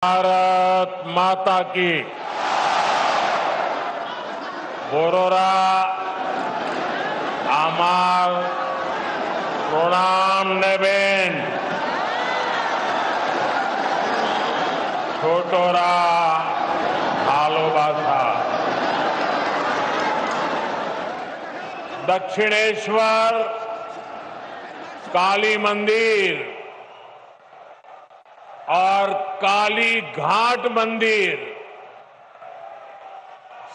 भारत माता की बोरोरा आमार प्रणाम नेबेन छोटोरा भालोबासा दक्षिणेश्वर काली मंदिर और काली घाट मंदिर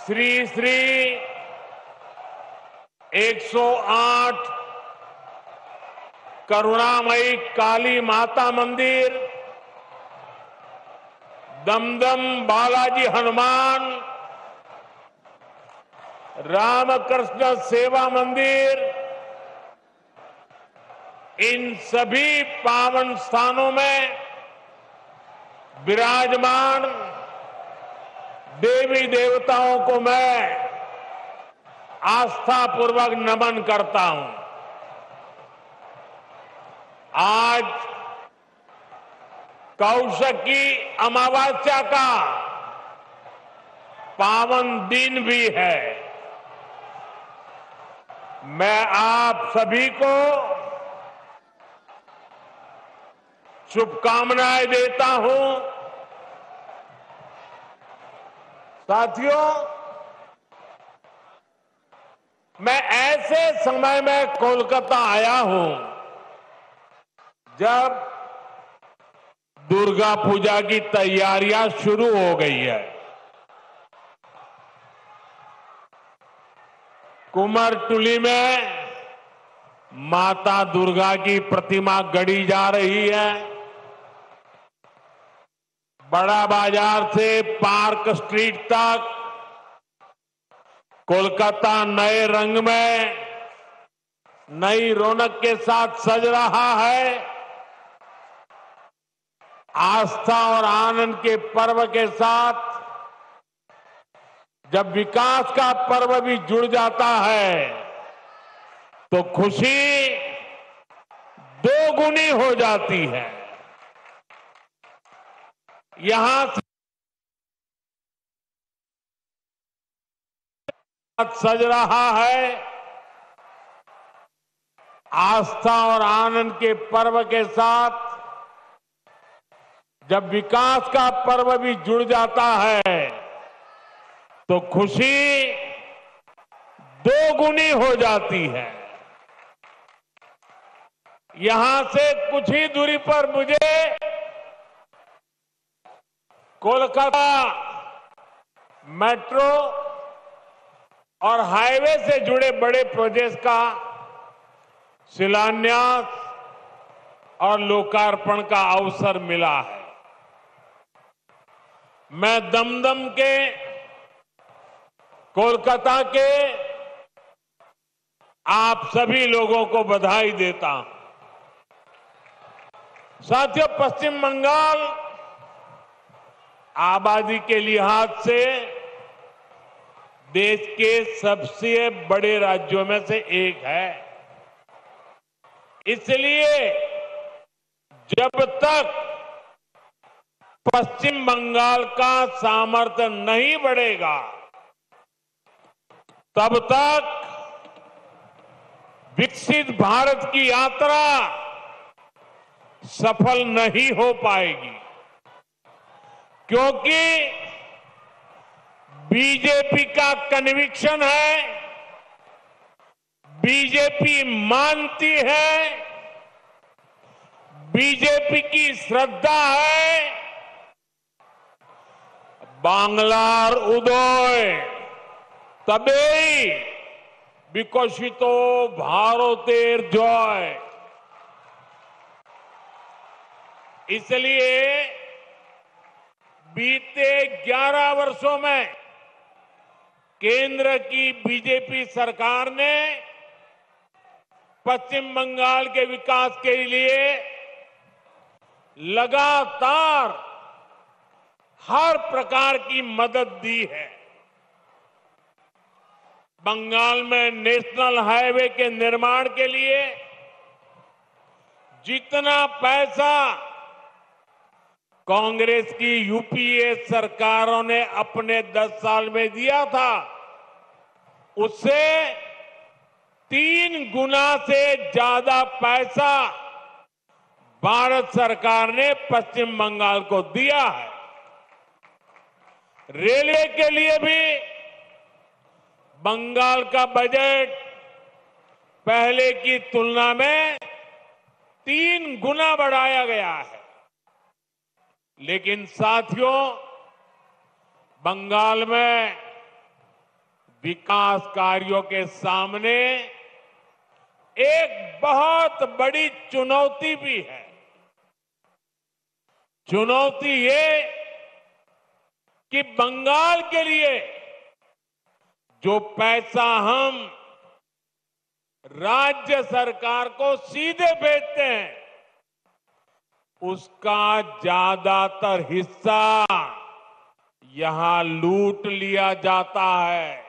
श्री श्री 108 करुणामयी काली माता मंदिर, दमदम बालाजी हनुमान, रामकृष्ण सेवा मंदिर, इन सभी पावन स्थानों में विराजमान देवी देवताओं को मैं आस्था पूर्वक नमन करता हूं। आज कौशकी अमावस्या का पावन दिन भी है। मैं आप सभी को शुभकामनाएं देता हूं। साथियों, मैं ऐसे समय में कोलकाता आया हूं जब दुर्गा पूजा की तैयारियां शुरू हो गई है। कुमारटुली में माता दुर्गा की प्रतिमा गढ़ी जा रही है। बड़ा बाजार से पार्क स्ट्रीट तक कोलकाता नए रंग में, नई रौनक के साथ सज रहा है। आस्था और आनंद के पर्व के साथ जब विकास का पर्व भी जुड़ जाता है तो खुशी दोगुनी हो जाती है। यहां से सज रहा है। आस्था और आनंद के पर्व के साथ जब विकास का पर्व भी जुड़ जाता है तो खुशी दोगुनी हो जाती है। यहां से कुछ ही दूरी पर मुझे कोलकाता मेट्रो और हाईवे से जुड़े बड़े प्रोजेक्ट्स का शिलान्यास और लोकार्पण का अवसर मिला है। मैं दमदम के, कोलकाता के आप सभी लोगों को बधाई देता हूं। साथियों, पश्चिम बंगाल आबादी के लिहाज से देश के सबसे बड़े राज्यों में से एक है। इसलिए जब तक पश्चिम बंगाल का सामर्थ्य नहीं बढ़ेगा तब तक विकसित भारत की यात्रा सफल नहीं हो पाएगी। क्योंकि बीजेपी का कन्विक्शन है, बीजेपी मानती है, बीजेपी की श्रद्धा है, बांग्लार उदय तबेई विकसितो भारतेर जय। इसलिए बीते 11 वर्षों में केंद्र की बीजेपी सरकार ने पश्चिम बंगाल के विकास के लिए लगातार हर प्रकार की मदद दी है। बंगाल में नेशनल हाईवे के निर्माण के लिए जितना पैसा कांग्रेस की यूपीए सरकारों ने अपने 10 साल में दिया था, उससे 3 गुना से ज्यादा पैसा भारत सरकार ने पश्चिम बंगाल को दिया है। रेलवे के लिए भी बंगाल का बजट पहले की तुलना में 3 गुना बढ़ाया गया है। लेकिन साथियों, बंगाल में विकास कार्यों के सामने एक बहुत बड़ी चुनौती भी है। चुनौती ये कि बंगाल के लिए जो पैसा हम राज्य सरकार को सीधे भेजते हैं, उसका ज्यादातर हिस्सा यहां लूट लिया जाता है।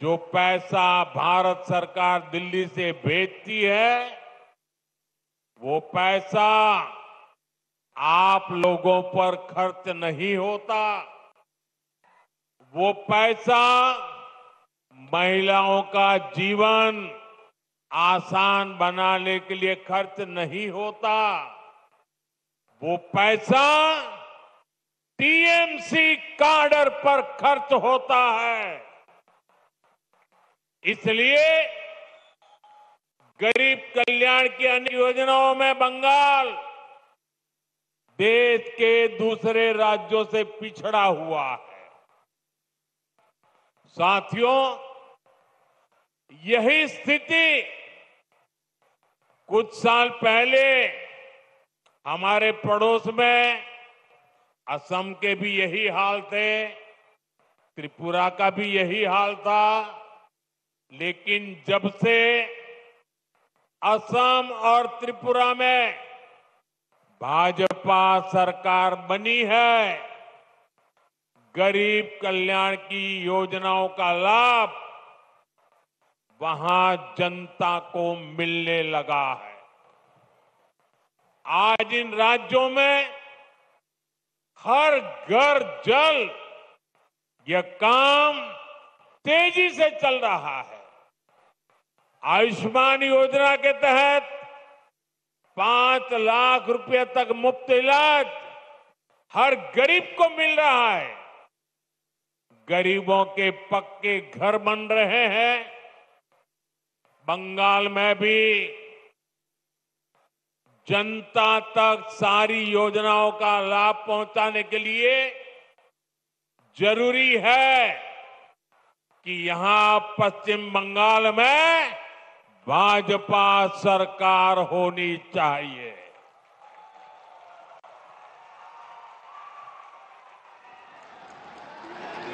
जो पैसा भारत सरकार दिल्ली से भेजती है, वो पैसा आप लोगों पर खर्च नहीं होता। वो पैसा महिलाओं का जीवन आसान बनाने के लिए खर्च नहीं होता। वो पैसा टीएमसी काडर पर खर्च होता है। इसलिए गरीब कल्याण की अन्य योजनाओं में बंगाल देश के दूसरे राज्यों से पिछड़ा हुआ है। साथियों, यही स्थिति कुछ साल पहले हमारे पड़ोस में असम के भी यही हाल थे, त्रिपुरा का भी यही हाल था। लेकिन जब से असम और त्रिपुरा में भाजपा सरकार बनी है, गरीब कल्याण की योजनाओं का लाभ वहां जनता को मिलने लगा है। आज इन राज्यों में हर घर जल यह काम तेजी से चल रहा है। आयुष्मान योजना के तहत 5 लाख रुपए तक मुफ्त इलाज हर गरीब को मिल रहा है। गरीबों के पक्के घर बन रहे हैं। बंगाल में भी जनता तक सारी योजनाओं का लाभ पहुंचाने के लिए जरूरी है कि यहां पश्चिम बंगाल में भाजपा सरकार होनी चाहिए।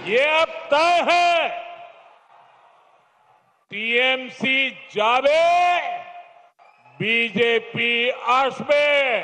ये अब तय है। टीएमसी जावे, बीजेपी आसमे।